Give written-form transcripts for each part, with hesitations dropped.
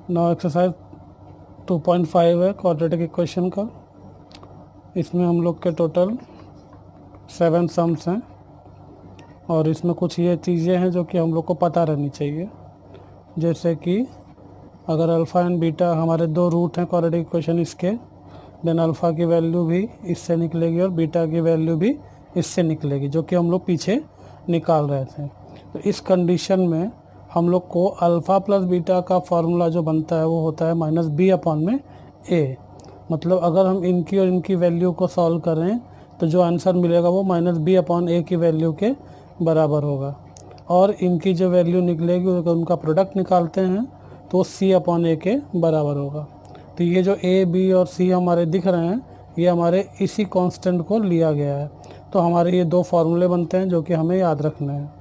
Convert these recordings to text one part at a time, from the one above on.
Now exercise 2.5 है quadratic equation का। इसमें हम लोग के टोटल 7 सम्स हैं और इसमें कुछ ये चीज़ें हैं जो कि हम लोग को पता रहनी चाहिए, जैसे कि अगर अल्फ़ा एंड बीटा हमारे दो रूट हैं क्वाड्रेटिक इक्वेशन इसके, देन अल्फ़ा की वैल्यू भी इससे निकलेगी और बीटा की वैल्यू भी इससे निकलेगी, जो कि हम लोग पीछे निकाल रहे थे। तो इस कंडीशन में हम लोग को अल्फ़ा प्लस बीटा का फार्मूला जो बनता है वो होता है -b/a। मतलब अगर हम इनकी और इनकी वैल्यू को सॉल्व करें तो जो आंसर मिलेगा वो -b/a की वैल्यू के बराबर होगा, और इनकी जो वैल्यू निकलेगी उनका प्रोडक्ट निकालते हैं तो c/a के बराबर होगा। तो ये जो a, b और c हमारे दिख रहे हैं ये हमारे इसी कांस्टेंट को लिया गया है। तो हमारे ये दो फार्मूले बनते हैं जो कि हमें याद रखने हैं।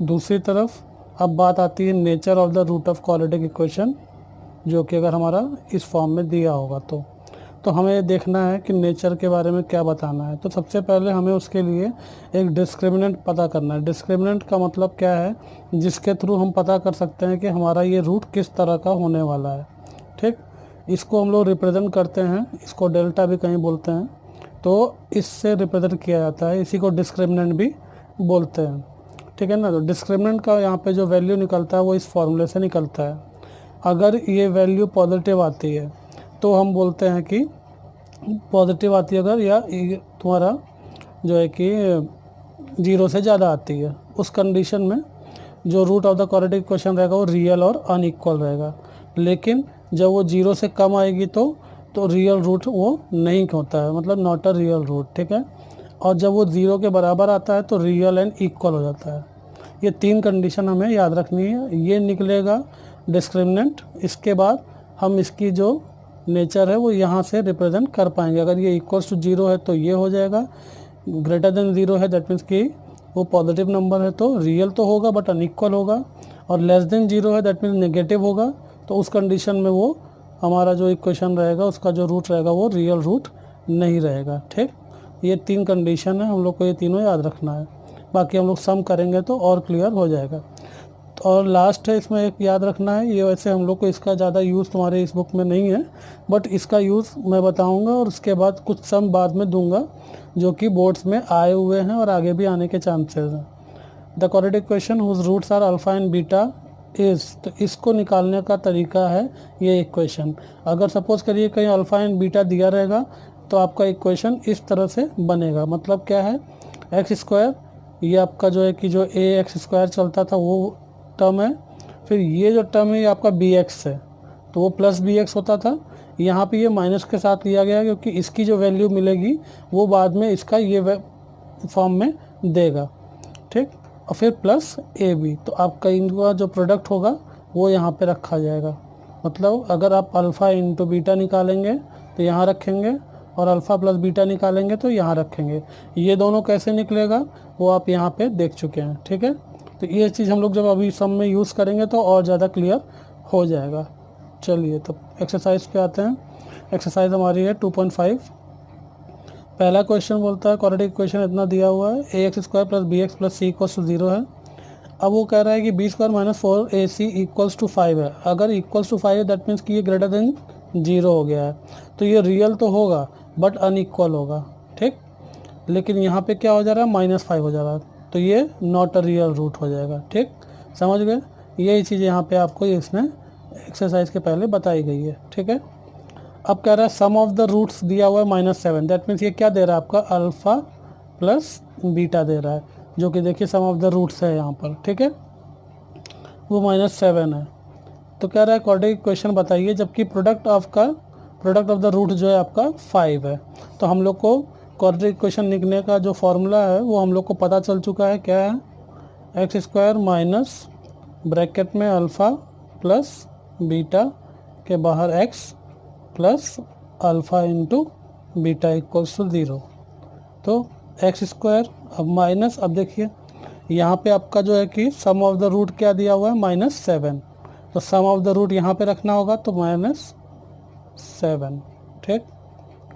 दूसरी तरफ अब बात आती है nature of the root of quadratic equation, जो कि अगर हमारा इस फॉर्म में दिया होगा तो हमें ये देखना है कि नेचर के बारे में क्या बताना है। तो सबसे पहले हमें उसके लिए एक डिस्क्रिमिनेंट पता करना है। डिस्क्रिमिनेंट का मतलब क्या है, जिसके थ्रू हम पता कर सकते हैं कि हमारा ये रूट किस तरह का होने वाला है। ठीक, इसको हम लोग रिप्रेजेंट करते हैं, इसको डेल्टा भी कहीं बोलते हैं, तो इससे रिप्रेजेंट किया जाता है, इसी को डिस्क्रिमिनेंट भी बोलते हैं। ठीक है ना। तो डिस्क्रिमिनेंट का यहाँ पे जो वैल्यू निकलता है वो इस फॉर्मूले से निकलता है। अगर ये वैल्यू पॉजिटिव आती है तो हम बोलते हैं कि पॉजिटिव आती है अगर, या तुम्हारा जो है कि 0 से ज़्यादा आती है, उस कंडीशन में जो root of the quadratic equation रहेगा वो रियल और अनइक्वल रहेगा। लेकिन जब वो 0 से कम आएगी तो रियल रूट वो नहीं होता है, मतलब नॉट अ रियल रूट। ठीक है। और जब वो 0 के बराबर आता है तो रियल एंड इक्वल हो जाता है। ये 3 कंडीशन हमें याद रखनी है। ये निकलेगा डिस्क्रिमिनेंट, इसके बाद हम इसकी जो नेचर है वो यहाँ से रिप्रेजेंट कर पाएंगे। अगर ये इक्वल्स टू 0 है तो ये हो जाएगा, ग्रेटर देन 0 है दैट मीन्स कि वो पॉजिटिव नंबर है तो रियल तो होगा बट अनइक्वल होगा, और लेस देन 0 है दैट मीन्स नेगेटिव होगा। तो उस कंडीशन में वो हमारा जो इक्वेशन रहेगा उसका जो रूट रहेगा वो रियल रूट नहीं रहेगा। ठीक, ये 3 कंडीशन है, हम लोग को ये तीनों याद रखना है। बाकी हम लोग सम करेंगे तो और क्लियर हो जाएगा। और लास्ट है इसमें एक याद रखना है, ये वैसे हम लोग को इसका ज़्यादा यूज़ तुम्हारे इस बुक में नहीं है, बट इसका यूज़ मैं बताऊंगा और उसके बाद कुछ सम बाद में दूंगा जो कि बोर्ड्स में आए हुए हैं और आगे भी आने के चांसेस हैं। The quadratic equation whose roots are alpha and beta is, तो इसको निकालने का तरीका है ये इक्वेशन। अगर सपोज करिए कहीं अल्फा एंड बीटा दिया रहेगा तो आपका इक्वेशन इस तरह से बनेगा। मतलब क्या है, x², ये आपका जो है कि जो ax² चलता था वो टर्म है, फिर ये जो टर्म है ये आपका bx है तो वो प्लस bx होता था। यहाँ पे ये माइनस के साथ लिया गया क्योंकि इसकी जो वैल्यू मिलेगी वो बाद में इसका ये फॉर्म में देगा। ठीक, और फिर प्लस ab, तो आपका इनका जो प्रोडक्ट होगा वो यहाँ पे रखा जाएगा। मतलब अगर आप अल्फ़ा इंटू बीटा निकालेंगे तो यहाँ रखेंगे, और अल्फ़ा प्लस बीटा निकालेंगे तो यहाँ रखेंगे। ये दोनों कैसे निकलेगा वो आप यहाँ पे देख चुके हैं। ठीक है, तो ये चीज़ हम लोग जब अभी सम में यूज़ करेंगे तो और ज़्यादा क्लियर हो जाएगा। चलिए तो एक्सरसाइज पे आते हैं। एक्सरसाइज हमारी है 2.5। पहला क्वेश्चन बोलता है क्वाड्रेटिक इक्वेशन इतना दिया हुआ है, ax² + bx + c = 0 है। अब वो कह रहा है कि b² - 4ac = 5 है। अगर इक्वल्स टू 5 है दैट मीन्स कि ये ग्रेटर देन 0 हो गया है, तो ये रियल तो होगा बट अनइक्वल होगा। ठीक, लेकिन यहाँ पे क्या हो जा रहा है, -5 हो जा रहा है, तो ये नॉट अ रियल रूट हो जाएगा। ठीक, समझ गए। यही चीज़ यहाँ पे आपको इसमें एक्सरसाइज के पहले बताई गई है। ठीक है, अब कह रहा है सम ऑफ द रूट्स दिया हुआ है -7, दैट मीन्स ये क्या दे रहा है आपका अल्फ़ा प्लस बीटा दे रहा है, जो कि देखिए सम ऑफ द रूट्स है यहाँ पर। ठीक है, वो -7 है। तो कह रहा है क्वाड्रेटिक इक्वेशन बताइए जबकि प्रोडक्ट ऑफ द रूट जो है आपका 5 है। तो हम लोग को क्वाड्रेटिक इक्वेशन लिखने का जो फॉर्मूला है वो हम लोग को पता चल चुका है, क्या है, x² माइनस ब्रैकेट में अल्फ़ा प्लस बीटा के बाहर x plus alpha into beta = 0। तो x², अब माइनस, अब देखिए यहाँ पे आपका जो है कि सम ऑफ द रूट क्या दिया हुआ है -7, तो सम ऑफ द रूट यहाँ पे रखना होगा तो -7। ठीक,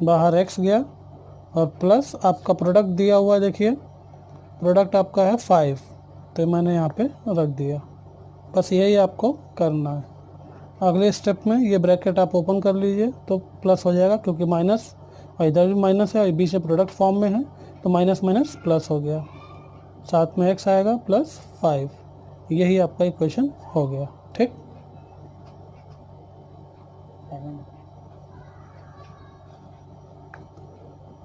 बाहर x गया, और प्लस आपका प्रोडक्ट दिया हुआ है, देखिए प्रोडक्ट आपका है 5, तो मैंने यहाँ पे रख दिया। बस यही आपको करना है। अगले स्टेप में ये ब्रैकेट आप ओपन कर लीजिए तो प्लस हो जाएगा, क्योंकि माइनस और इधर भी माइनस है और बीच में प्रोडक्ट फॉर्म में है, तो माइनस माइनस प्लस हो गया, साथ में x आएगा प्लस 5। यही आपका इक्वेशन हो गया। ठीक,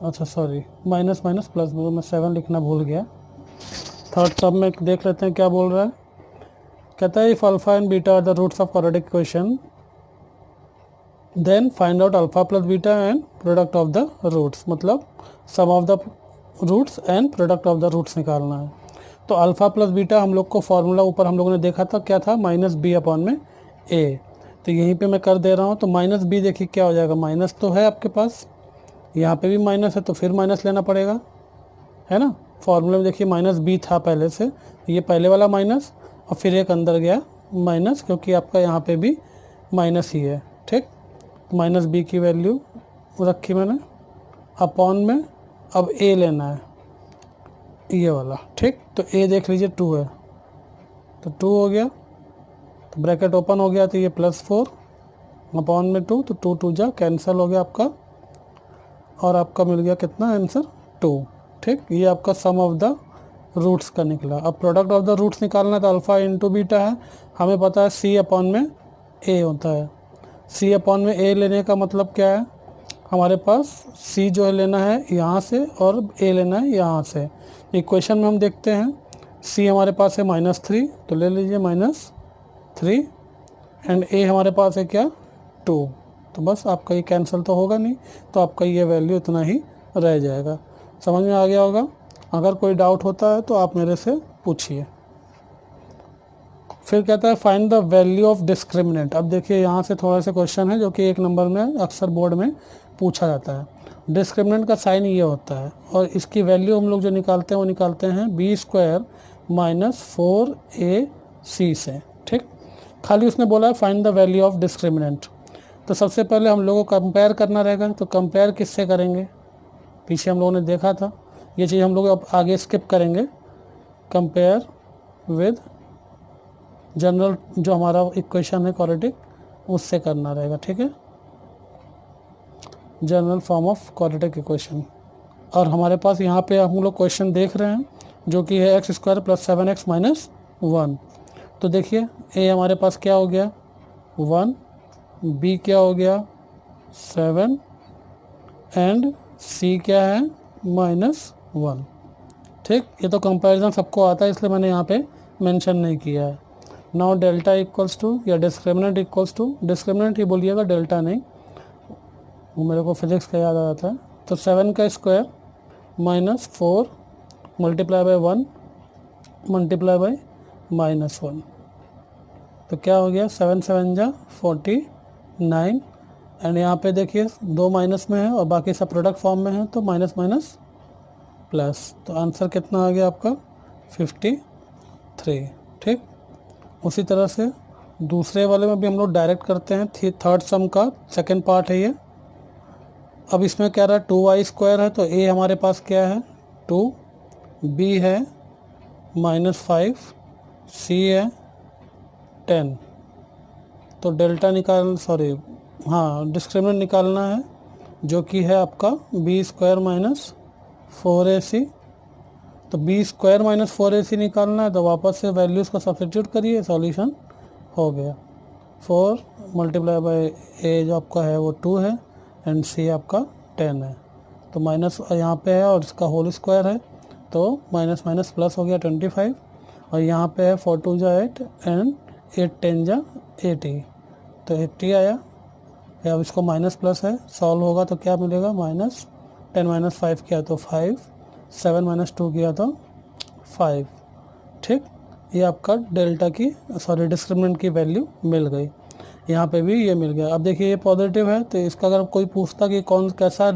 अच्छा सॉरी, माइनस माइनस प्लस, मैं 7 लिखना भूल गया। थर्ड सब में देख लेते हैं क्या बोल रहा है। कहता है if alpha and beta are the roots of quadratic equation then find out alpha plus beta and product of the roots, मतलब sum of the roots and product of the roots निकालना है। तो अल्फा प्लस बीटा हम लोग को formula ऊपर हम लोगों ने देखा था, क्या था, माइनस बी अपॉन में ए। तो यहीं पे मैं कर दे रहा हूँ। तो माइनस बी देखिए क्या हो जाएगा, माइनस तो है आपके पास, यहाँ पे भी माइनस है तो फिर माइनस लेना पड़ेगा, है ना। फॉर्मूले में देखिए माइनस बी था पहले से, ये पहले वाला माइनस और फिर एक अंदर गया माइनस, क्योंकि आपका यहाँ पे भी माइनस ही है। ठीक, माइनस बी की वैल्यू रखी मैंने अपॉन में, अब ए लेना है ये वाला। ठीक, तो ए देख लीजिए 2 है तो 2 हो गया, तो ब्रैकेट ओपन हो गया, तो ये +4 अपॉन में 2, तो 2 2 जा कैंसिल हो गया आपका, और आपका मिल गया कितना आंसर 2। ठीक, ये आपका सम ऑफ द रूट्स का निकला। अब प्रोडक्ट ऑफ द रूट्स निकालना है, तो अल्फ़ा इंटू बीटा है, हमें पता है सी अपॉन में ए होता है। सी अपॉन में ए लेने का मतलब क्या है, हमारे पास सी जो है लेना है यहाँ से और ए लेना है यहाँ से। इक्वेशन में हम देखते हैं सी हमारे पास है -3, तो ले लीजिए -3 एंड ए हमारे पास है क्या 2, तो बस आपका ये कैंसिल तो होगा नहीं, तो आपका ये वैल्यू इतना ही रह जाएगा। समझ में आ गया होगा। अगर कोई डाउट होता है तो आप मेरे से पूछिए। फिर कहता है find the value of discriminant. अब देखिए यहाँ से थोड़ा सा क्वेश्चन है जो कि 1 नंबर में अक्सर बोर्ड में पूछा जाता है। डिस्क्रिमिनेंट का साइन ये होता है और इसकी वैल्यू हम लोग जो निकालते हैं वो निकालते हैं b² - 4ac से। ठीक, खाली उसने बोला है find the value of discriminant. तो सबसे पहले हम लोगों को कंपेयर करना रहेगा, तो कंपेयर किससे करेंगे, पीछे हम लोगों ने देखा था, ये चीज़ हम लोग अब आगे स्किप करेंगे। कंपेयर विद जनरल जो हमारा इक्वेशन है क्वाड्रेटिक, उससे करना रहेगा। ठीक है, general form of quadratic equation. और हमारे पास यहाँ पे हम लोग क्वेश्चन देख रहे हैं जो कि है x² + 7x - 1। तो देखिए ए हमारे पास क्या हो गया 1, बी क्या हो गया 7 एंड सी क्या है -1। ठीक, ये तो कंपैरिजन सबको आता है इसलिए मैंने यहाँ पे मेंशन नहीं किया है। नाउ डेल्टा इक्वल्स टू या डिस्क्रिमिनेंट इक्वल्स टू, डिस्क्रिमिनेंट ही बोलिएगा डेल्टा नहीं, वो मेरे को फिजिक्स का याद आ जाता है। तो 7 का square -4 multiply by 1 multiply by -1, तो क्या हो गया 7 7 जा 49 एंड यहाँ पे देखिए 2 माइनस में है और बाकी सब प्रोडक्ट फॉर्म में है, तो माइनस माइनस प्लस, तो आंसर कितना आ गया आपका 53। ठीक, उसी तरह से दूसरे वाले में भी हम लोग डायरेक्ट करते हैं। थर्ड सम का सेकंड पार्ट है ये। अब इसमें क्या रहा 2y² है, तो a हमारे पास क्या है 2, b है -5, c है 10। तो डेल्टा डिस्क्रिमिनेंट निकालना है जो कि है आपका b² - 4ac। तो b² - 4ac निकालना है, तो वापस से वैल्यूज़ को सब्स्टिट्यूट करिए, सॉल्यूशन हो गया। 4 मल्टीप्लाई बाय a जो आपका है वो 2 है एंड c आपका 10 है, तो माइनस यहाँ पे है और इसका होल स्क्वायर है, तो माइनस माइनस प्लस हो गया 25, और यहाँ पे है 4 2 जा 8 एंड 8 10 जा 80, तो 80 आया। अब इसको माइनस प्लस है, सॉल्व होगा तो क्या मिलेगा -10 - 5 किया तो 5, 7 - 2 किया तो 5। ठीक, ये आपका डेल्टा की डिस्क्रिमिनेंट की वैल्यू मिल गई। यहाँ पे भी ये मिल गया। अब देखिए ये पॉजिटिव है, तो इसका अगर कोई पूछता कि कौन कैसा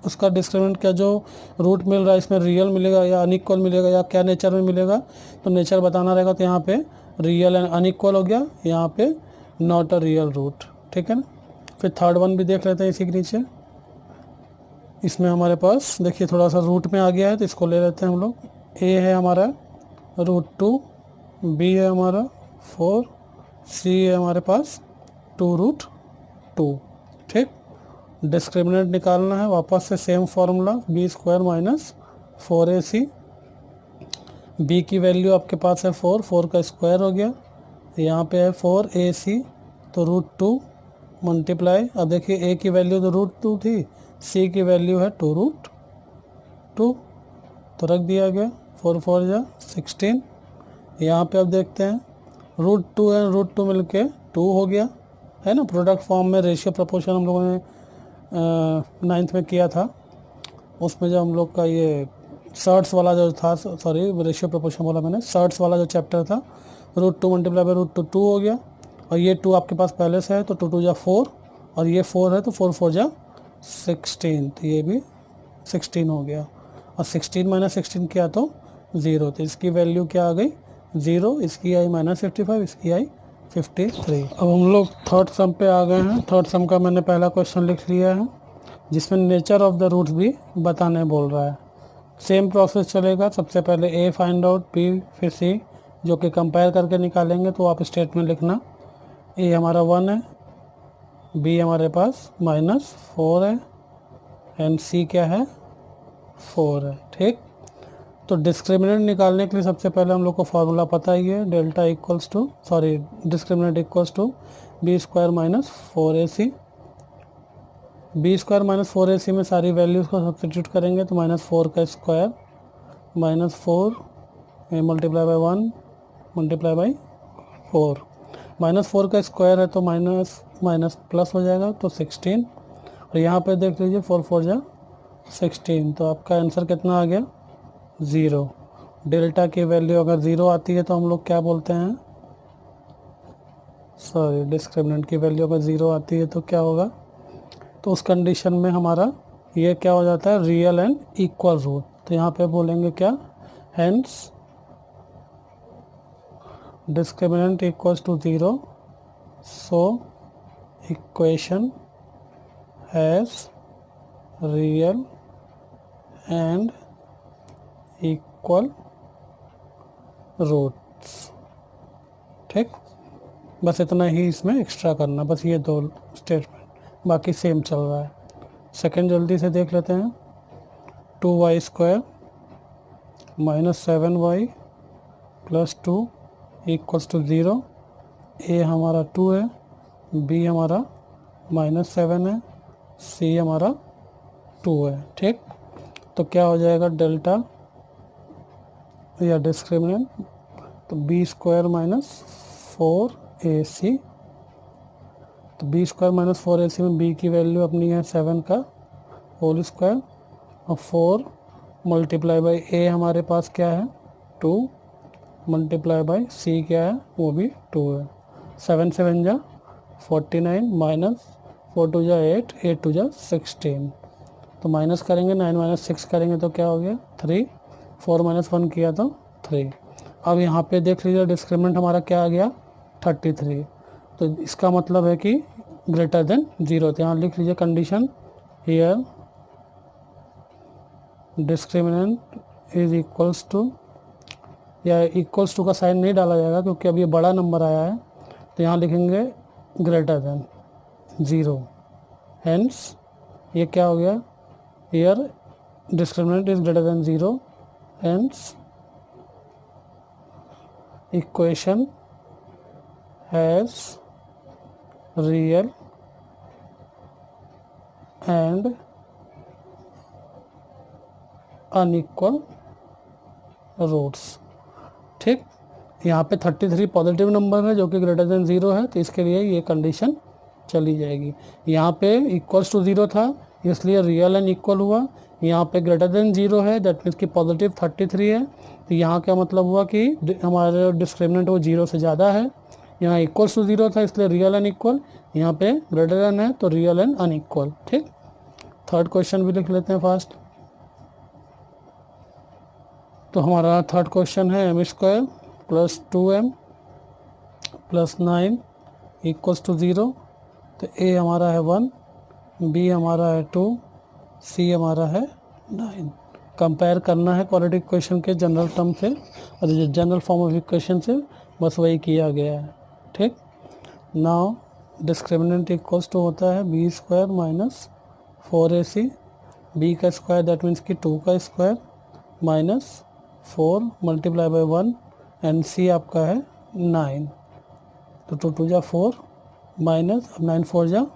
उसका डिस्क्रिमिनेंट क्या जो रूट मिल रहा है इसमें रियल मिलेगा या अनइक्वल मिलेगा या क्या नेचर में मिलेगा, तो नेचर बताना रहेगा। तो यहाँ पे रियल एंड अनइक्वल हो गया, यहाँ पे नॉट अ रियल रूट। ठीक है ना। फिर थर्ड वन भी देख लेते हैं इसी के नीचे। इसमें हमारे पास देखिए थोड़ा सा रूट में आ गया है, तो इसको ले लेते हैं हम लोग। a है हमारा √2, b है हमारा 4, c है हमारे पास 2√2। ठीक, डिस्क्रिमिनेंट निकालना है, वापस से same formula b² minus 4ac। b की वैल्यू आपके पास है 4 का स्क्वायर हो गया, यहाँ पे है 4ac, तो √2 मल्टीप्लाई, अब देखिए a की वैल्यू तो √2 थी, c की वैल्यू है 2√2, तो रख दिया गया, 4 4 जा 16। यहाँ पे अब देखते हैं √2 है, √2 मिलके 2 हो गया है ना। प्रोडक्ट फॉर्म में रेशियो प्रपोर्शन हम लोगों ने 9th में किया था, उसमें जो हम लोग का ये सर्ट्स वाला जो था, सॉरी रेशियो प्रपोर्शन वाला मैंने, सर्ट्स वाला जो चैप्टर था, √2 मल्टीप्लाई बाई √2 2 हो गया, और ये 2 आपके पास पहले से है तो 2 2 जा 4, और ये 4 है तो 4 4 जा 16, तो ये भी 16 हो गया, और 16 माइनस 16 किया तो 0, तो इसकी वैल्यू क्या आ गई 0, इसकी आई -55, इसकी आई 53। अब हम लोग थर्ड सम पे आ गए हैं। थर्ड सम का मैंने पहला क्वेश्चन लिख लिया है, जिसमें नेचर ऑफ द रूट्स भी बताने बोल रहा है। सेम प्रोसेस चलेगा, सबसे पहले ए फाइंड आउट, बी फिर सी, जो कि कंपेयर करके निकालेंगे, तो आप स्टेटमेंट लिखना, ए हमारा 1 है, बी हमारे पास -4 है, एंड सी क्या है 4 है। ठीक, तो डिस्क्रिमिनेंट निकालने के लिए सबसे पहले हम लोग को फार्मूला पता ही है, delta equals to, sorry discriminant equals to b² minus 4ac। b² minus 4ac में सारी वैल्यूज़ को सब्सटीट्यूट करेंगे, तो -4 का square -4 multiply by 1 multiply by 4, -4 का स्क्वायर है तो माइनस माइनस प्लस हो जाएगा, तो 16, और यहाँ पे देख लीजिए 4 4 जा 16, तो आपका आंसर कितना आ गया 0। डेल्टा की वैल्यू अगर 0 आती है तो हम लोग क्या बोलते हैं, सॉरी डिस्क्रिमिनेंट की वैल्यू अगर 0 आती है तो क्या होगा, तो उस कंडीशन में हमारा ये क्या हो जाता है, रियल एंड इक्वल रूट। तो यहाँ पे बोलेंगे क्या, hence discriminant equals to 0, so equation has real and equal roots. ठीक, बस इतना ही इसमें एक्स्ट्रा करना, बस ये 2 स्टेटमेंट, बाकी सेम चल रहा है। सेकंड जल्दी से देख लेते हैं, 2y² minus 7y plus 2 equals to 0। A हमारा 2 है, बी हमारा -7 है, सी हमारा 2 है। ठीक, तो क्या हो जाएगा डेल्टा या डिस्क्रिमिनेंट, तो b² माइनस 4ac, तो b² माइनस 4ac में b की वैल्यू अपनी है 7 का होल स्क्वायर, और 4 मल्टीप्लाई बाई a हमारे पास क्या है 2, मल्टीप्लाई बाई c क्या है वो भी 2 है, 7 7 जा 49, माइनस 4 2 जा 8, 8 2 जा 16, तो माइनस करेंगे 9 माइनस 6 करेंगे तो क्या हो गया 3, 4 माइनस 1 किया तो 3। अब यहाँ पे देख लीजिए डिस्क्रिमिनेंट हमारा क्या आ गया 33, तो इसका मतलब है कि ग्रेटर देन 0, तो यहाँ लिख लीजिए condition, here discriminant is equals to, या इक्वल्स टू का साइन नहीं डाला जाएगा क्योंकि अब ये बड़ा नंबर आया है, तो यहाँ लिखेंगे ग्रेटर देन 0, हेंस ये क्या हो गया, here discriminant is greater than 0, hence equation has real and unequal roots. ठीक, यहाँ पे 33 पॉजिटिव नंबर है जो कि ग्रेटर देन 0 है, तो इसके लिए ये कंडीशन चली जाएगी। यहाँ पे इक्वल्स टू 0 था इसलिए रियल एंड इक्वल हुआ, यहाँ पे ग्रेटर देन 0 है दैट मीन्स कि पॉजिटिव 33 है, तो यहाँ क्या मतलब हुआ कि हमारे डिस्क्रिमिनेंट वो 0 से ज़्यादा है, यहाँ इक्वल्स टू 0 था इसलिए रियल एंड इक्वल, यहाँ पे ग्रेटर देन है तो रियल एंड अनइक्वल। ठीक, थर्ड क्वेश्चन भी लिख लेते हैं फास्ट। तो हमारा थर्ड क्वेश्चन है m² plus 2m plus 9 equals to 0, तो a हमारा है 1, b हमारा है 2, c हमारा है 9। कंपेयर करना है क्वाड्रेटिक इक्वेशन के जनरल टर्म से और जनरल फॉर्म ऑफ इक्वेशन से, बस वही किया गया है। ठीक, नाउ डिस्क्रिमिनेंट इक्वल्स टू होता है b square minus 4ac, b का स्क्वायर दैट मीन्स कि 2 का स्क्वायर minus 4 multiply by 1 and c आपका है 9, तो 2 2 जा 4 माइनस 9 4 जा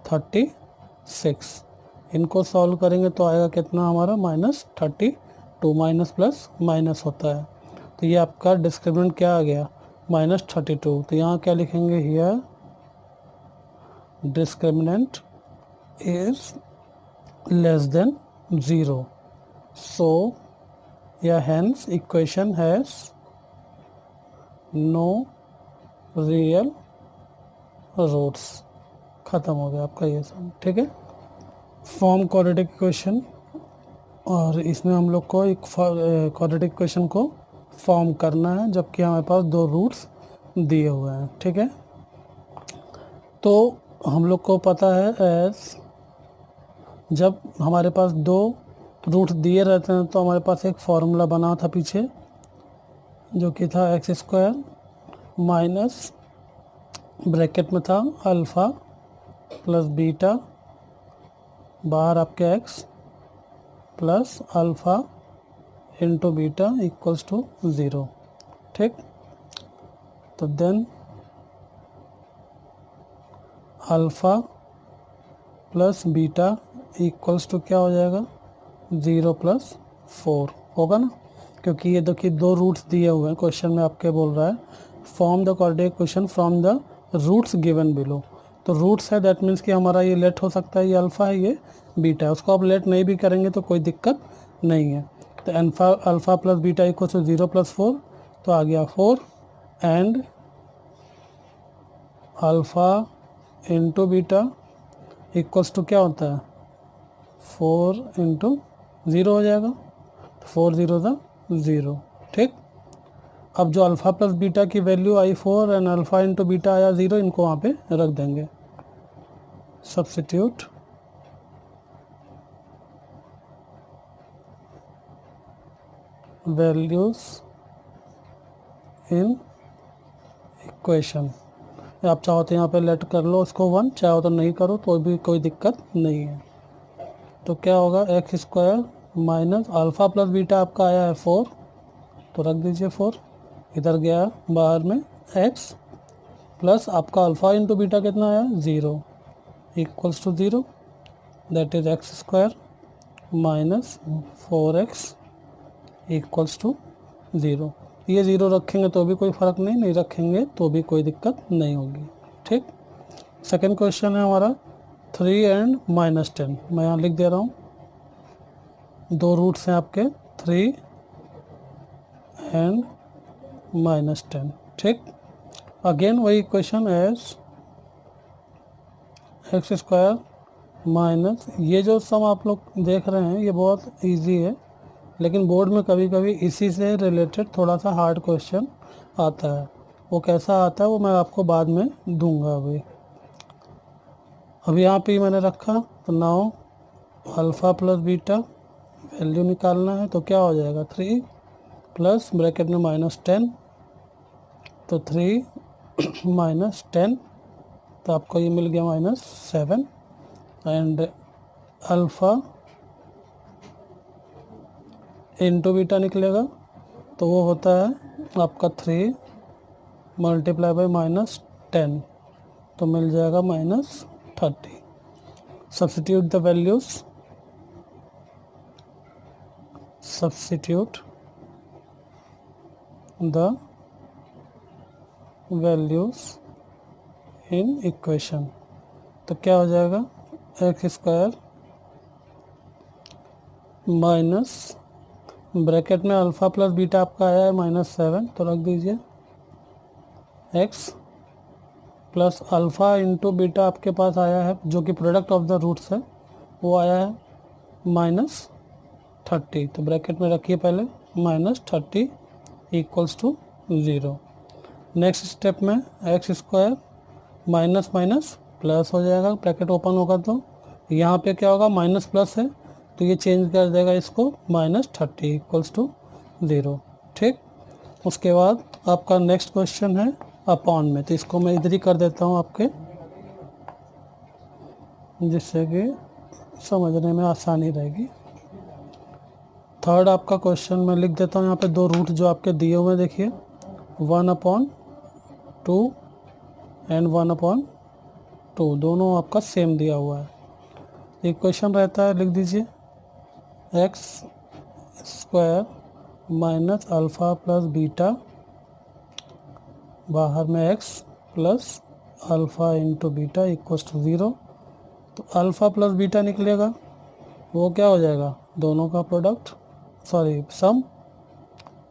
36। इनको सॉल्व करेंगे तो आएगा कितना हमारा -32, माइनस प्लस माइनस होता है, तो ये आपका डिस्क्रिमिनेंट क्या आ गया -32। तो यहाँ क्या लिखेंगे, here discriminant is less than 0, so या hence equation has no real roots. ख़त्म हो गया आपका ये सब, ठीक है। फॉर्म क्वाड्रेटिक इक्वेशन, और इसमें हम लोग को एक क्वाड्रेटिक इक्वेशन को फॉर्म करना है जबकि हमारे पास 2 रूट्स दिए हुए हैं, ठीक है। तो हम लोग को पता है एज जब हमारे पास 2 रूट्स दिए रहते हैं तो हमारे पास एक फॉर्मूला बना था पीछे, जो कि था एक्स स्क्वायर माइनस ब्रैकेट में था अल्फ़ा प्लस बीटा, बाहर आपके X plus alpha into beta equals to 0, ठीक। तो then alpha plus beta equals to क्या हो जाएगा 0 प्लस 4 होगा ना, क्योंकि ये देखिए 2 रूट्स दिए हुए हैं। क्वेश्चन में आपके बोल रहा है form the quadratic equation from the roots given below, तो रूट्स है दैट मीन्स कि हमारा ये लेट हो सकता है, ये अल्फ़ा है ये बीटा है, उसको आप लेट नहीं भी करेंगे तो कोई दिक्कत नहीं है। तो alpha plus beta equal to 0 plus 4, तो आ गया 4 and alpha into beta equals to क्या होता है 4 इंटू 0 हो जाएगा, तो 4 0 था 0, ठीक। अब जो अल्फ़ा प्लस बीटा की value I 4 and alpha into beta आया 0, इनको वहाँ पे रख देंगे, सब्स्टिट्यूट वैल्यूज इन इक्वेशन। आप चाहो तो यहाँ पे लेट कर लो उसको 1, चाहो तो नहीं करो तो भी कोई दिक्कत नहीं है। तो क्या होगा x square minus alpha plus beta आपका आया है 4, तो रख दीजिए 4, इधर गया बाहर में x प्लस आपका अल्फ़ा इंटू बीटा कितना आया 0 equals to 0, that is X square minus 4x equals to 0। ये 0 रखेंगे तो भी कोई फ़र्क नहीं, नहीं रखेंगे तो भी कोई दिक्कत नहीं होगी, ठीक। सेकेंड क्वेश्चन है हमारा 3 एंड -10, मैं यहाँ लिख दे रहा हूँ, 2 रूट्स हैं आपके 3 एंड -10, ठीक। अगेन वही equation as X square minus, ये जो सम आप लोग देख रहे हैं ये बहुत इजी है, लेकिन बोर्ड में कभी कभी इसी से रिलेटेड थोड़ा सा हार्ड क्वेश्चन आता है। वो कैसा आता है वो मैं आपको बाद में दूंगा। अभी यहाँ पे मैंने रखा, तो now alpha plus beta value निकालना है, तो क्या हो जाएगा 3 प्लस ब्रैकेट में -10, तो 3 माइनस 10, तो आपको ये मिल गया -7 एंड अल्फ़ा इंटू बीटा निकलेगा, तो वो होता है आपका 3 मल्टीप्लाई बाई -10, तो मिल जाएगा -30। Substitute the values, substitute the values in equation, तो क्या हो जाएगा एक्स स्क्वायर माइनस ब्रैकेट में अल्फ़ा प्लस बीटा आपका आया है -7, तो रख दीजिए x plus alpha into beta आपके पास आया है जो कि प्रोडक्ट ऑफ द रूट्स है, वो आया है -30, तो ब्रैकेट में रखिए पहले -30 इक्वल्स टू 0। नेक्स्ट स्टेप में x square minus minus plus हो जाएगा, ब्रैकेट ओपन होगा तो यहाँ पे क्या होगा माइनस प्लस है, तो ये चेंज कर देगा इसको -30 इक्वल्स टू 0, ठीक। उसके बाद आपका नेक्स्ट क्वेश्चन है अपॉन में, तो इसको मैं इधर ही कर देता हूँ आपके जिससे कि समझने में आसानी रहेगी। थर्ड आपका क्वेश्चन मैं लिख देता हूँ यहाँ पे, दो रूट जो आपके दिए हुए देखिए, 1/2 एंड 1/2 दोनों आपका सेम दिया हुआ है। एक क्वेश्चन रहता है, लिख दीजिए x² minus alpha plus beta, बाहर में x plus alpha into beta equals to 0। तो अल्फ़ा प्लस बीटा निकलेगा, वो क्या हो जाएगा, दोनों का प्रोडक्ट, सॉरी सम।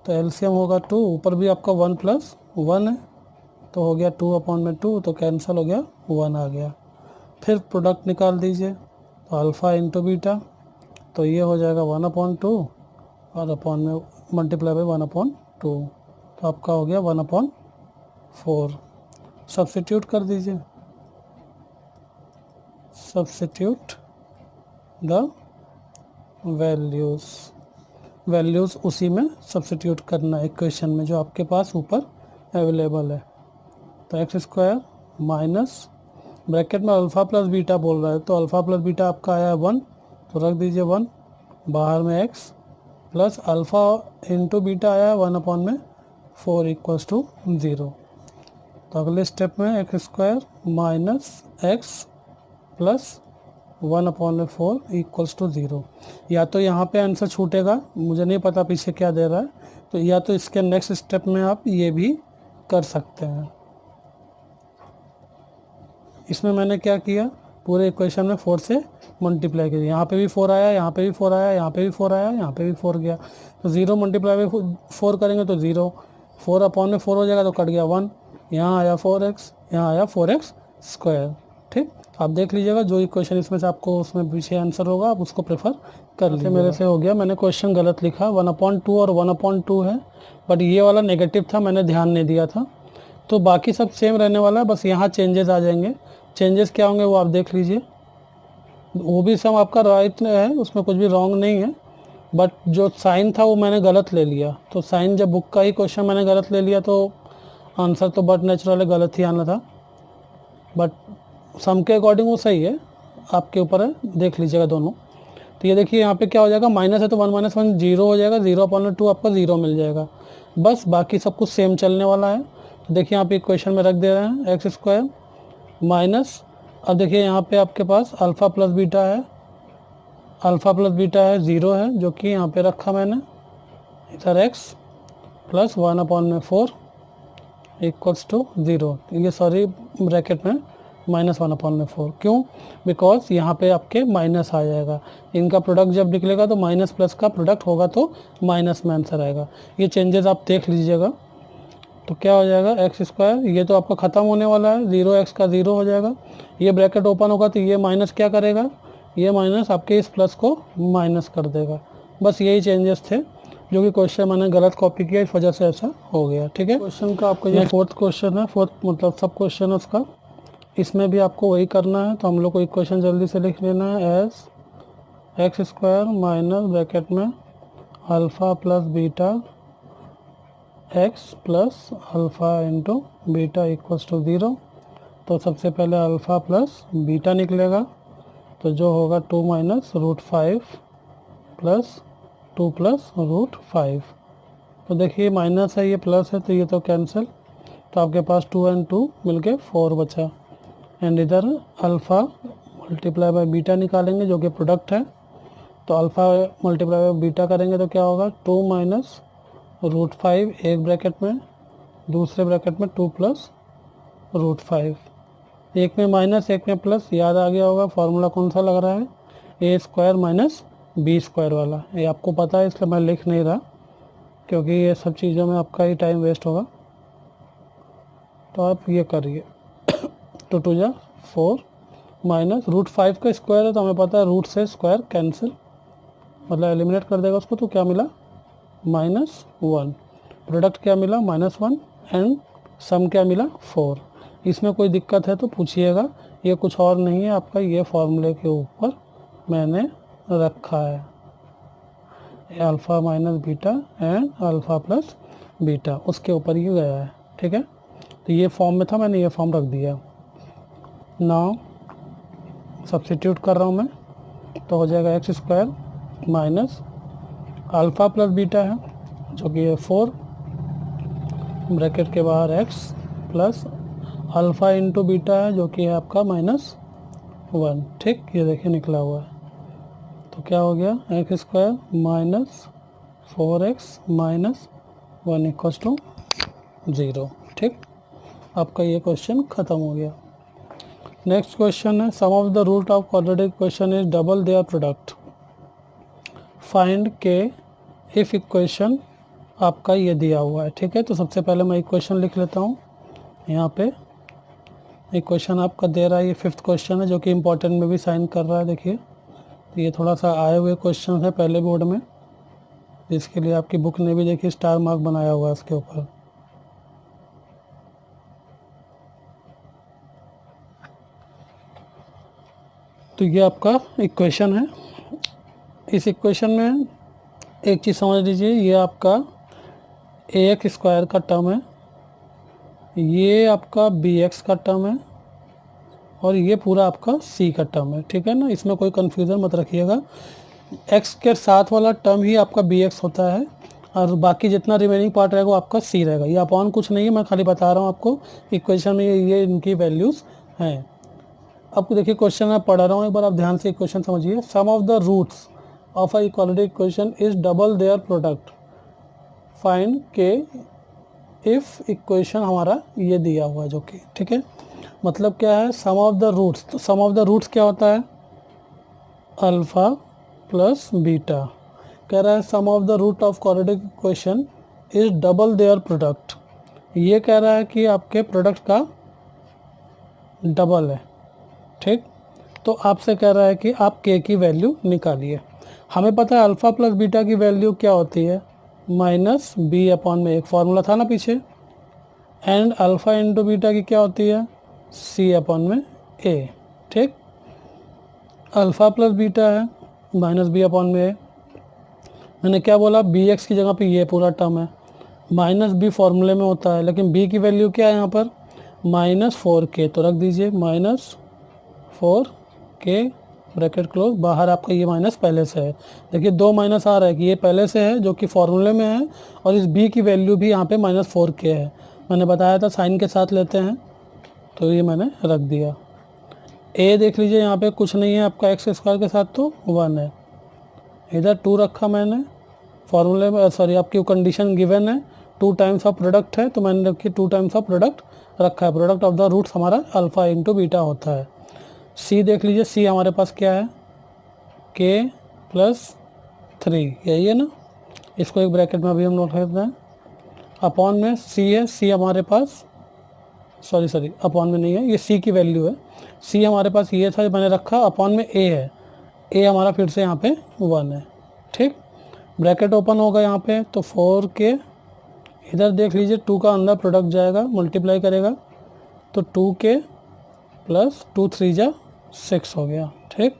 तो एलसीएम होगा 2, ऊपर भी आपका 1 + 1 है, तो हो गया 2/2, तो कैंसिल हो गया, 1 आ गया। फिर प्रोडक्ट निकाल दीजिए, तो अल्फ़ा इंटू बीटा, तो ये हो जाएगा 1/2 और अपॉन में मल्टीप्लाई बाई 1/2, तो आपका हो गया 1/4। सब्स्टिट्यूट कर दीजिए, सब्स्टिट्यूट द वैल्यूज़ उसी में सब्स्टिट्यूट करना है इक्वेशन में जो आपके पास ऊपर अवेलेबल है। तो x² माइनस ब्रैकेट में अल्फ़ा प्लस बीटा बोल रहा है, तो अल्फ़ा प्लस बीटा आपका आया है 1, तो रख दीजिए 1, बाहर में x plus alpha into beta आया है 1/4 इक्वल्स टू 0। तो अगले स्टेप में x² minus x plus 1/4 equals to 0। या तो यहाँ पे आंसर छूटेगा, मुझे नहीं पता पीछे क्या दे रहा है, तो या तो इसके नेक्स्ट स्टेप में आप ये भी कर सकते हैं। इसमें मैंने क्या किया, पूरे इक्वेशन में 4 से मल्टीप्लाई किया, यहाँ पे भी 4 आया, यहाँ पे भी 4 आया, यहाँ पे भी 4 आया, यहाँ पे भी 4 गया, तो 0 मल्टीप्लाई बाई 4 करेंगे तो 0, 4/4 हो जाएगा, तो कट गया 1, यहाँ आया 4x, यहाँ आया 4x²। ठीक, आप देख लीजिएगा जो इक्वेशन इसमें से आपको उसमें पीछे आंसर होगा आप उसको प्रेफर कर लीजिए। मेरे से हो गया, मैंने क्वेश्चन गलत लिखा, 1/2 और 1/2 है, बट ये वाला नेगेटिव था, मैंने ध्यान नहीं दिया था। तो बाकी सब सेम रहने वाला है, बस यहाँ चेंजेस आ जाएंगे। चेंजेस क्या होंगे वो आप देख लीजिए, वो भी सब आपका राइट है, उसमें कुछ भी रॉन्ग नहीं है, बट जो साइन था वो मैंने गलत ले लिया। तो साइन जब बुक का ही क्वेश्चन मैंने गलत ले लिया तो आंसर तो बट नेचुरल गलत ही आना था, बट सम के अकॉर्डिंग वो सही है, आपके ऊपर है, देख लीजिएगा दोनों। तो ये देखिए यहाँ पे क्या हो जाएगा, माइनस है तो 1 - 1 0 हो जाएगा, 0/2 आपका 0 मिल जाएगा, बस बाकी सब कुछ सेम चलने वाला है। तो देखिए यहाँ पे इक्वेशन में रख दे रहे हैं x² माइनस, अब देखिए यहाँ पे आपके पास अल्फ़ा प्लस बीटा है, अल्फ़ा प्लस बीटा है 0 है, जो कि यहाँ पे रखा मैंने, इधर x प्लस 1/4 इक्वल्स टू 0, ये सॉरी ब्रैकेट में -1/4, क्यों, बिकॉज यहाँ पे आपके माइनस आ जाएगा, इनका प्रोडक्ट जब निकलेगा तो माइनस प्लस का प्रोडक्ट होगा तो माइनस में आंसर आएगा। ये चेंजेस आप देख लीजिएगा, तो क्या हो जाएगा x², ये तो आपका ख़त्म होने वाला है, 0x का 0 हो जाएगा, ये ब्रैकेट ओपन होगा तो ये माइनस क्या करेगा, ये माइनस आपके इस प्लस को माइनस कर देगा। बस यही चेंजेस थे जो कि क्वेश्चन मैंने गलत कॉपी किया, इस वजह से ऐसा हो गया। ठीक है, क्वेश्चन का आपका ये फोर्थ क्वेश्चन है, फोर्थ मतलब सब क्वेश्चन है उसका, इसमें भी आपको वही करना है। तो हम लोग को इक्वेशन जल्दी से लिख लेना है, एस x² माइनस ब्रैकेट में alpha plus beta x plus alpha into beta equals to 0। तो सबसे पहले अल्फ़ा प्लस बीटा निकलेगा, तो जो होगा 2 - √5 प्लस 2 प्लस √5। तो देखिए माइनस है, ये प्लस है, तो ये तो कैंसिल, तो आपके पास 2 और 2 मिलके 4 बचा, एंड इधर अल्फ़ा मल्टीप्लाई बाय बीटा निकालेंगे जो कि प्रोडक्ट है, तो अल्फ़ा मल्टीप्लाई बाय बीटा करेंगे तो क्या होगा, 2 - √5 एक ब्रैकेट में, दूसरे ब्रैकेट में 2 प्लस √5, एक में माइनस एक में प्लस, याद आ गया होगा फार्मूला कौन सा लग रहा है, a² माइनस b² वाला, ये आपको पता है इसलिए मैं लिख नहीं रहा, क्योंकि ये सब चीज़ों में आपका ही टाइम वेस्ट होगा। तो आप ये करिए, तो 2 जा 4 माइनस √5 का स्क्वायर है, तो हमें पता है रूट से स्क्वायर कैंसिल, मतलब एलिमिनेट कर देगा उसको, तो क्या मिला -1, प्रोडक्ट क्या मिला -1, एंड सम क्या मिला 4। इसमें कोई दिक्कत है तो पूछिएगा, ये कुछ और नहीं है आपका, ये फॉर्मूले के ऊपर मैंने रखा है, alpha minus beta and alpha plus beta, उसके ऊपर ये गया है। ठीक है, तो ये फॉर्म में था, मैंने ये फॉर्म रख दिया। नाउ सब्स्टिट्यूट कर रहा हूँ मैं, तो हो जाएगा x square minus alpha plus beta है जो कि है 4, ब्रैकेट के बाहर x plus alpha into beta है जो कि है आपका -1। ठीक, ये देखिए निकला हुआ है। तो क्या हो गया, x square minus 4x minus 1 equals to 0। ठीक, आपका ये क्वेश्चन ख़त्म हो गया। नेक्स्ट क्वेश्चन है, sum of the root of quadratic equation is double their product, find k if equation आपका ये दिया हुआ है। ठीक है, तो सबसे पहले मैं इक्वेशन लिख लेता हूँ। यहाँ पे इक्वेशन आपका दे रहा है, ये 5th क्वेश्चन है जो कि इम्पोर्टेंट में भी साइन कर रहा है। देखिए, तो ये थोड़ा सा आए हुए क्वेश्चन है पहले बोर्ड में, जिसके लिए आपकी बुक ने भी देखिए स्टार मार्क बनाया हुआ है इसके ऊपर। तो ये आपका इक्वेशन है। इस इक्वेशन में एक चीज़ समझ लीजिए, ये आपका ax स्क्वायर का टर्म है, ये आपका bx का टर्म है और ये पूरा आपका c का टर्म है। ठीक है ना, इसमें कोई कन्फ्यूज़न मत रखिएगा। x के साथ वाला टर्म ही आपका bx होता है और बाकी जितना रिमेनिंग पार्ट रहेगा वो आपका c रहेगा। ये अपॉन कुछ नहीं है, मैं खाली बता रहा हूँ आपको, इक्वेशन में ये इनकी वैल्यूज़ हैं। आपको देखिए क्वेश्चन मैं पढ़ा रहा हूँ, एक बार आप ध्यान से इक्वेशन समझिए। Sum of the roots of a equality equation is double their product, find k if equation हमारा ये दिया हुआ है जो कि, ठीक है, मतलब क्या है, सम ऑफ द रूट्स। तो सम ऑफ द रूट्स क्या होता है, अल्फ़ा प्लस बीटा। कह रहा है sum of the root of quadratic equation is double their product, ये कह रहा है कि आपके प्रोडक्ट का डबल है। ठीक, तो आपसे कह रहा है कि आप के की वैल्यू निकालिए। हमें पता है अल्फ़ा प्लस बीटा की वैल्यू क्या होती है, माइनस बी अपॉन में, एक फार्मूला था ना पीछे, एंड अल्फ़ा इंटू बीटा की क्या होती है, सी अपॉन में ए। ठीक, अल्फ़ा प्लस बीटा है माइनस बी अपॉन में ए। मैंने क्या बोला, बी एक्स की जगह पे ये पूरा टर्म है, माइनस बी फॉर्मूले में होता है, लेकिन बी की वैल्यू क्या है यहाँ पर, -4k, तो रख दीजिए -4k ब्रैकेट क्लोज, बाहर आपका ये माइनस पहले से है। देखिए 2 माइनस आ रहा है कि ये पहले से है जो कि फॉर्मूले में है, और इस b की वैल्यू भी यहाँ पे -4k है। मैंने बताया था साइन के साथ लेते हैं, तो ये मैंने रख दिया। a देख लीजिए यहाँ पे कुछ नहीं है आपका, एक्स स्क्वायर के साथ तो 1 है, इधर 2 रखा मैंने फॉर्मूले में, सॉरी आपकी कंडीशन गिवन है 2 टाइम्स ऑफ प्रोडक्ट है, तो मैंने रखी 2 टाइम्स ऑफ प्रोडक्ट रखा है। प्रोडक्ट ऑफ द रूट्स हमारा अल्फ़ा इंटू बीटा होता है। सी देख लीजिए, सी हमारे पास क्या है, k प्लस 3, यही है ना, इसको एक ब्रैकेट में अभी हम नोट करते हैं, अपॉन में सी है, सी हमारे पास, सॉरी अपॉन में नहीं है, ये सी की वैल्यू है, सी हमारे पास ये था मैंने रखा, अपॉन में ए है, ए हमारा फिर से यहाँ पे 1 है। ठीक, ब्रैकेट ओपन होगा यहाँ पे, तो 4k, इधर देख लीजिए 2 का अंदर प्रोडक्ट जाएगा, मल्टीप्लाई करेगा, तो 2k प्लस 2 3 जा 6 हो गया। ठीक,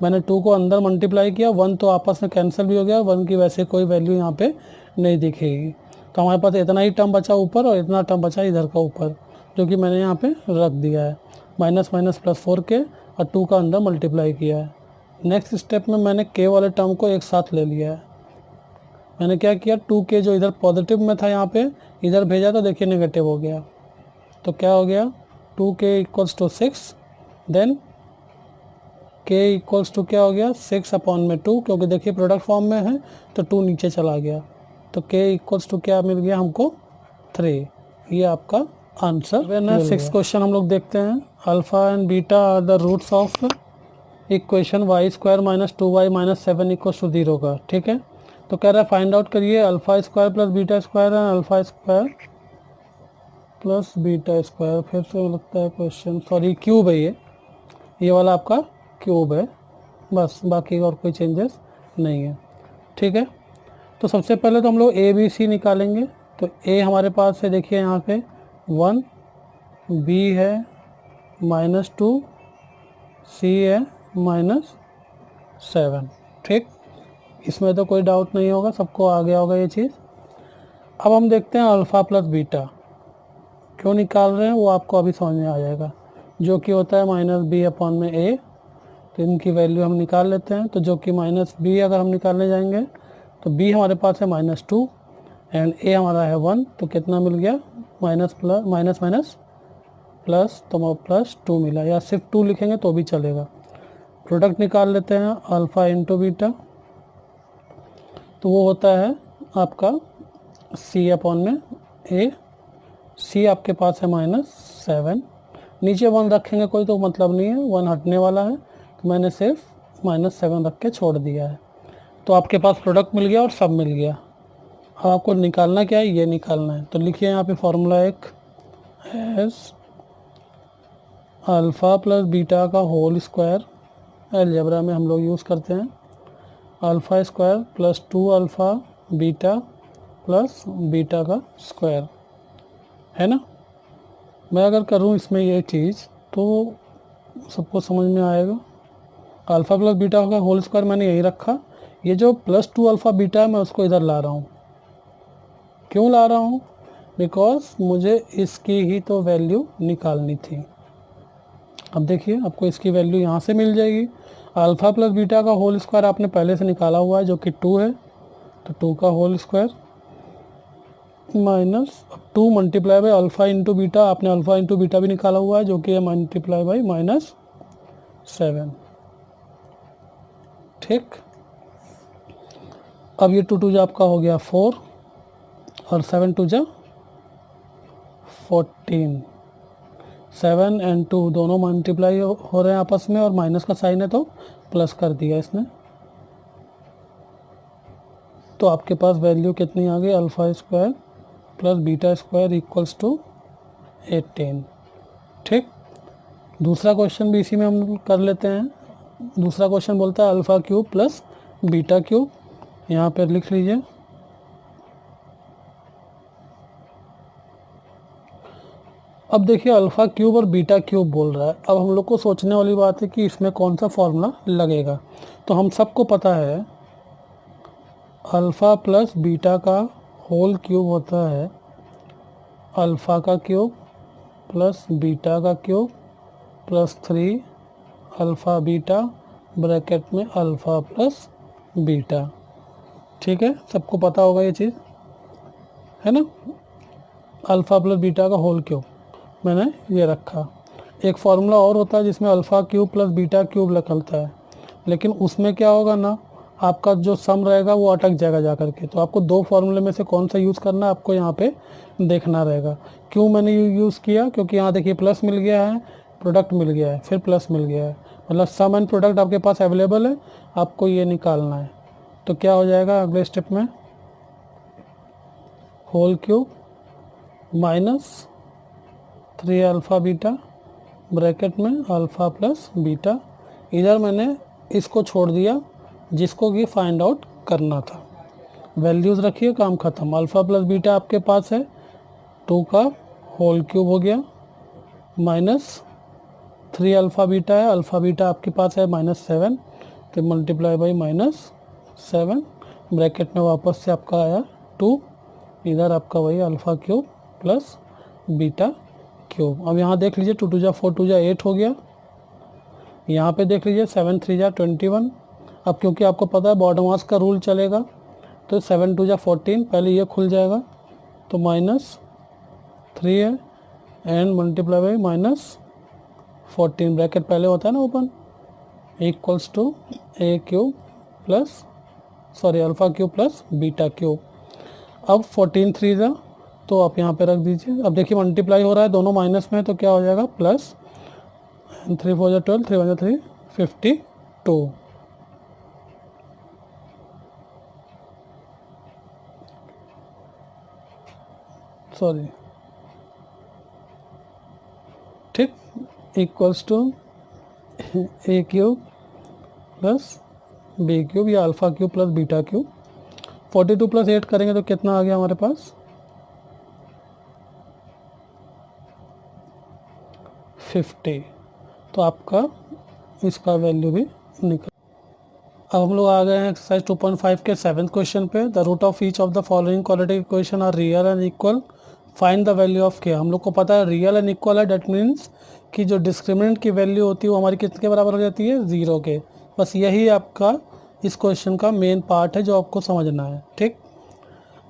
मैंने 2 को अंदर मल्टीप्लाई किया, 1 तो आपस में कैंसिल भी हो गया, 1 की वैसे कोई वैल्यू यहाँ पे नहीं दिखेगी, तो हमारे पास इतना ही टर्म बचा ऊपर और इतना टर्म बचा इधर का ऊपर, जो कि मैंने यहाँ पे रख दिया है, माइनस माइनस प्लस 4k और 2 का अंदर मल्टीप्लाई किया है। नेक्स्ट स्टेप में मैंने k वाले टर्म को एक साथ ले लिया है। मैंने क्या किया, 2k जो इधर पॉजिटिव में था यहाँ पे इधर भेजा, तो देखिए नेगेटिव हो गया, तो क्या हो गया, 2k equals to 6, then k equals to क्या हो गया, 6 अपॉन में 2, क्योंकि देखिए प्रोडक्ट फॉर्म में है तो 2 नीचे चला गया, तो k इक्वल्स टू क्या मिल गया हमको, 3। ये आपका आंसर। नेक्स्ट क्वेश्चन हम लोग देखते हैं, alpha and beta are the roots of equation y square minus 2y minus 7 equals to 0 का। ठीक है, तो कह रहा है फाइंड आउट करिए alpha square plus beta square and alpha square plus beta square. फिर से लगता है क्वेश्चन, सॉरी क्यूब है ये वाला आपका क्यूब है, बस बाकी और कोई चेंजेस नहीं है। ठीक है, तो सबसे पहले तो हम लोग ए बी सी निकालेंगे। तो ए हमारे पास है, देखिए यहाँ पे 1, बी है -2, सी है -7। ठीक, इसमें तो कोई डाउट नहीं होगा, सबको आ गया होगा ये चीज़। अब हम देखते हैं अल्फ़ा प्लस बीटा क्यों निकाल रहे हैं, वो आपको अभी समझ में आ जाएगा, जो कि होता है -b अपॉन में a तो इनकी वैल्यू हम निकाल लेते हैं। तो जो कि -b अगर हम निकालने जाएंगे तो b हमारे पास है -2 एंड a हमारा है 1, तो कितना मिल गया, minus plus minus minus plus, तो +2 मिला, या सिर्फ 2 लिखेंगे तो भी चलेगा। प्रोडक्ट निकाल लेते हैं अल्फ़ा इंटू बीटा, तो वो होता है आपका C/में a, c आपके पास है -7, नीचे 1 रखेंगे कोई तो मतलब नहीं है, 1 हटने वाला है, तो मैंने सिर्फ -7 रख के छोड़ दिया है। तो आपके पास प्रोडक्ट मिल गया और सब मिल गया। अब आपको निकालना क्या है, ये निकालना है। तो लिखिए यहाँ पे फॉर्मूला एक एस अल्फ़ा प्लस बीटा का होल स्क्वायर, अलजेब्रा में हम लोग यूज़ करते हैं, alpha square plus 2 alpha beta plus beta का स्क्वायर, है ना। मैं अगर करूँ इसमें ये चीज़ तो सबको समझ में आएगा। अल्फ़ा प्लस बीटा का होल स्क्वायर मैंने यही रखा, ये जो +2 अल्फ़ा बीटा है मैं उसको इधर ला रहा हूँ। क्यों ला रहा हूँ, बिकॉज मुझे इसकी ही तो वैल्यू निकालनी थी। अब देखिए आपको इसकी वैल्यू यहाँ से मिल जाएगी। अल्फ़ा प्लस बीटा का होल स्क्वायर आपने पहले से निकाला हुआ है जो कि 2 है, तो 2 का whole square minus 2 multiply by alpha into beta, आपने अल्फ़ा इंटू बीटा भी निकाला हुआ है जो कि है मल्टीप्लाई बाई -7, ठीक। अब ये 2 2 जा आपका हो गया 4 और 7 2 जा 14, 7 एंड 2 दोनों मल्टीप्लाई हो रहे हैं आपस में और माइनस का साइन है तो प्लस कर दिया इसने। तो आपके पास वैल्यू कितनी आ गई, alpha square plus beta square equals to 18, ठीक। दूसरा क्वेश्चन भी इसी में हम कर लेते हैं। दूसरा क्वेश्चन बोलता है alpha cube plus beta cube, यहाँ पर लिख लीजिए। अब देखिए अल्फ़ा क्यूब और बीटा क्यूब बोल रहा है। अब हम लोग को सोचने वाली बात है कि इसमें कौन सा फॉर्मूला लगेगा। तो हम सबको पता है अल्फ़ा प्लस बीटा का होल क्यूब होता है अल्फ़ा का क्यूब प्लस बीटा का cube plus 3 alpha beta bracket में अल्फ़ा प्लस बीटा, ठीक है, सबको पता होगा ये चीज़, है ना। अल्फ़ा प्लस बीटा का होल क्यूब मैंने ये रखा। एक फार्मूला और होता है जिसमें alpha cube plus beta cube निकलता है, लेकिन उसमें क्या होगा ना, आपका जो सम रहेगा वो अटक जाएगा जा करके। तो आपको 2 फार्मूले में से कौन सा यूज़ करना है आपको यहाँ पे देखना रहेगा। क्यों मैंने यूज़ किया, क्योंकि यहाँ देखिए प्लस मिल गया है, प्रोडक्ट मिल गया है, फिर प्लस मिल गया है, मतलब सम एंड प्रोडक्ट आपके पास अवेलेबल है, आपको ये निकालना है। तो क्या हो जाएगा अगले स्टेप में, whole cube -3 alpha beta bracket में अल्फ़ा प्लस बीटा, इधर मैंने इसको छोड़ दिया जिसको कि फाइंड आउट करना था। वैल्यूज़ रखिए, काम ख़त्म। अल्फ़ा प्लस बीटा आपके पास है 2 का होल क्यूब हो गया, -3 अल्फ़ा बीटा है, अल्फ़ा बीटा आपके पास है -7, तो मल्टीप्लाई बाई -7 ब्रैकेट में वापस से आपका आया 2, इधर आपका वही alpha cube plus beta cube. अब यहाँ देख लीजिए 2 2 जा 4 2 जा 8 हो गया, यहाँ पे देख लीजिए 7 3 जा 21। अब क्योंकि आपको पता है बॉटम वास का रूल चलेगा, तो 7 2 जा 14, पहले ये खुल जाएगा तो -3 है एंड मल्टीप्लाई बाई -14 ब्रैकेट पहले होता है ना open, equals to a cube plus alpha cube plus beta cube. अब 14 3 जा, तो आप यहाँ पे रख दीजिए। अब देखिए मल्टीप्लाई हो रहा है, दोनों माइनस में, तो क्या हो जाएगा प्लस 3 4 जा 12, 3 1 जा 3, 52, सॉरी, ठीक, equals to a cube plus b cube या alpha cube plus beta cube. 42 plus 8 करेंगे तो कितना आ गया हमारे पास 50। तो आपका इसका वैल्यू भी निकल। अब हम लोग आ गए हैं एक्सरसाइज 2.5 के 7th क्वेश्चन पे। The root of each of the following quadratic equation are real and equal, find the value of k. हम लोग को पता है रियल एंड इक्वल है, डेट मीन्स कि जो डिस्क्रिमिनेंट की वैल्यू होती है वो हमारी किसके बराबर हो जाती है, 0 के। बस यही आपका इस क्वेश्चन का मेन पार्ट है जो आपको समझना है। ठीक,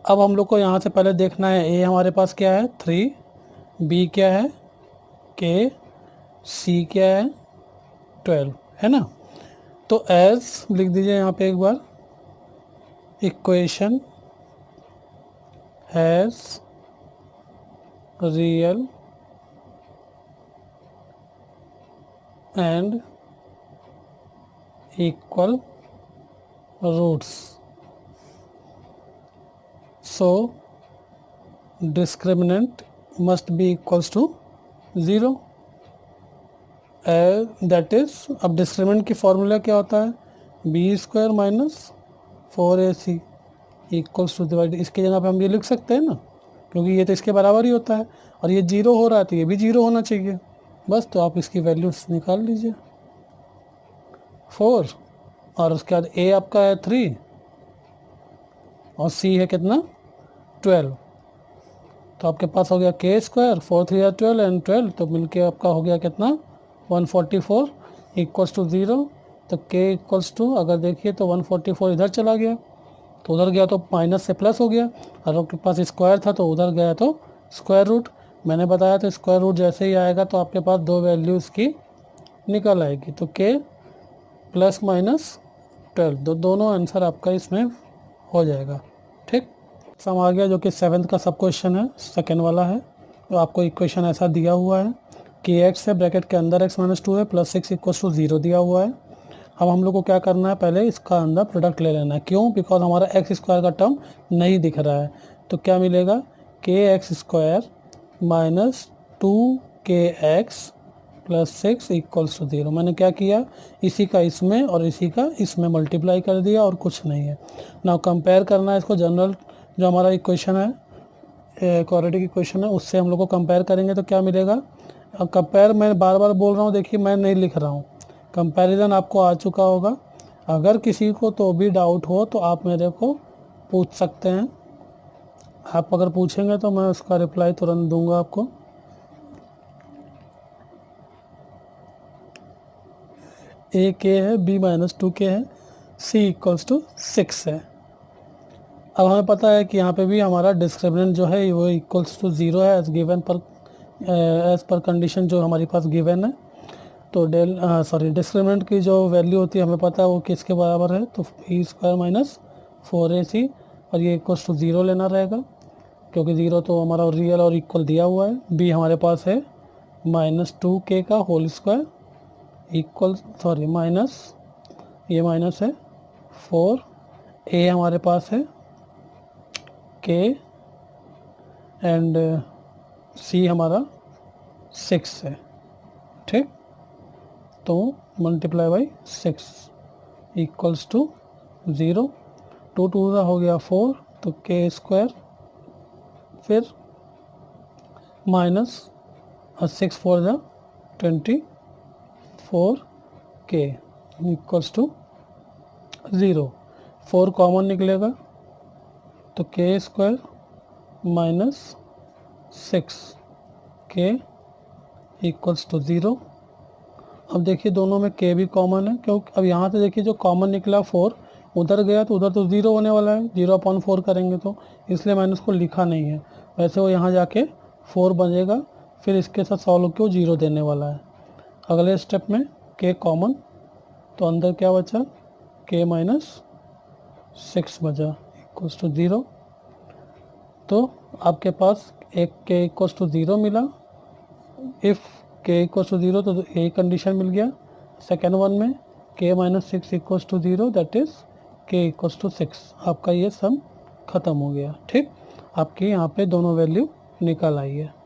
अब हम लोग को यहाँ से पहले देखना है ए हमारे पास क्या है 3, बी क्या है के, सी क्या है 12, है ना। तो एज लिख दीजिए यहाँ पे एक बार, equation has real and equal roots, so discriminant must be equals to 0। That is, अब डिस्क्रिमिनेंट की फॉर्मूला क्या होता है, b² minus 4ac equals to divide, इसके जगह पे हम ये लिख सकते हैं ना, क्योंकि ये तो इसके बराबर ही होता है और ये 0 हो रहा है तो ये भी 0 होना चाहिए। बस तो आप इसकी वैल्यूज निकाल लीजिए, 4 और उसके बाद a आपका है 3 और c है कितना 12, तो आपके पास हो गया k², 4 3 12 एंड 12, तो मिलके आपका हो गया कितना 144 इक्वल्स टू 0। तो k इक्वल्स टू, अगर देखिए तो 144 इधर चला गया, तो उधर गया तो माइनस से प्लस हो गया, और आपके पास स्क्वायर था तो उधर गया तो स्क्वायर रूट। मैंने बताया तो स्क्वायर रूट जैसे ही आएगा तो आपके पास दो वैल्यू इसकी निकल आएगी, तो k प्लस माइनस 12, दोनों आंसर आपका इसमें हो जाएगा। ठीक, सम आ गया जो कि 7th का सब क्वेश्चन है, सेकेंड वाला है। तो आपको इक्वेशन ऐसा दिया हुआ है कि x है ब्रैकेट के अंदर x - 2 है प्लस 6 इक्वल्स टू 0 दिया हुआ है। अब हम लोग को क्या करना है, पहले इसका अंदर प्रोडक्ट ले लेना है। क्यों, बिकॉज हमारा x² का टर्म नहीं दिख रहा है। तो क्या मिलेगा, kx² minus 2kx plus 6 equals to 0। मैंने क्या किया, इसी का इसमें और इसी का इसमें मल्टीप्लाई कर दिया और कुछ नहीं है। नाउ कंपेयर करना है इसको, जनरल जो हमारा इक्वेशन है, क्वाड्रेटिक इक्वेशन है, उससे हम लोग को कंपेयर करेंगे तो क्या मिलेगा। कंपेयर मैं बार बार बोल रहा हूँ, देखिए मैं नहीं लिख रहा हूँ, कंपैरिजन आपको आ चुका होगा। अगर किसी को तो भी डाउट हो तो आप मेरे को पूछ सकते हैं, आप अगर पूछेंगे तो मैं उसका रिप्लाई तुरंत दूंगा आपको। a k है, b - 2k है, c इक्वल्स टू 6 है। अब हमें पता है कि यहाँ पे भी हमारा डिस्क्रिमिनेंट जो है वो इक्वल्स टू 0 है, एज गिवन पर एज पर कंडीशन जो हमारी पास गिवन है। तो डिस्क्रिमिनेंट की जो वैल्यू होती है हमें पता है वो किसके बराबर है, तो b² माइनस 4ac, और ये इक्वल्स टू 0 लेना रहेगा, क्योंकि 0 तो हमारा रियल और इक्वल दिया हुआ है। b हमारे पास है -2k का whole square equal, sorry minus, ये माइनस है 4, a हमारे पास है k एंड c हमारा 6 है। ठीक, तो मल्टीप्लाई बाई 6 इक्वल्स टू 0, 2 2 का हो गया 4, तो k², फिर माइनस 6 4 जा 24k इक्वल्स टू 0। 4 कॉमन निकलेगा तो k² minus 6k equals to 0। अब देखिए दोनों में k भी कॉमन है, क्योंकि अब यहाँ से देखिए जो कॉमन निकला 4 उधर गया तो उधर तो 0 होने वाला है, 0/4 करेंगे तो, इसलिए मैंने उसको लिखा नहीं है। वैसे वो यहाँ जाके 4 बनेगा, फिर इसके साथ सॉल्व के वो 0 देने वाला है। अगले स्टेप में k कॉमन, तो अंदर क्या बचा, k - 6 बचा इक्वल्स टू 0। तो आपके पास एक k इक्वल्स टू 0 मिला। इफ़ k इक्वल्स टू 0 तो ए कंडीशन मिल गया। सेकेंड वन में k - 6 equals to 0, that is k equals to 6। आपका ये सम ख़त्म हो गया। ठीक, आपकी यहाँ पे दोनों वैल्यू निकल आई है।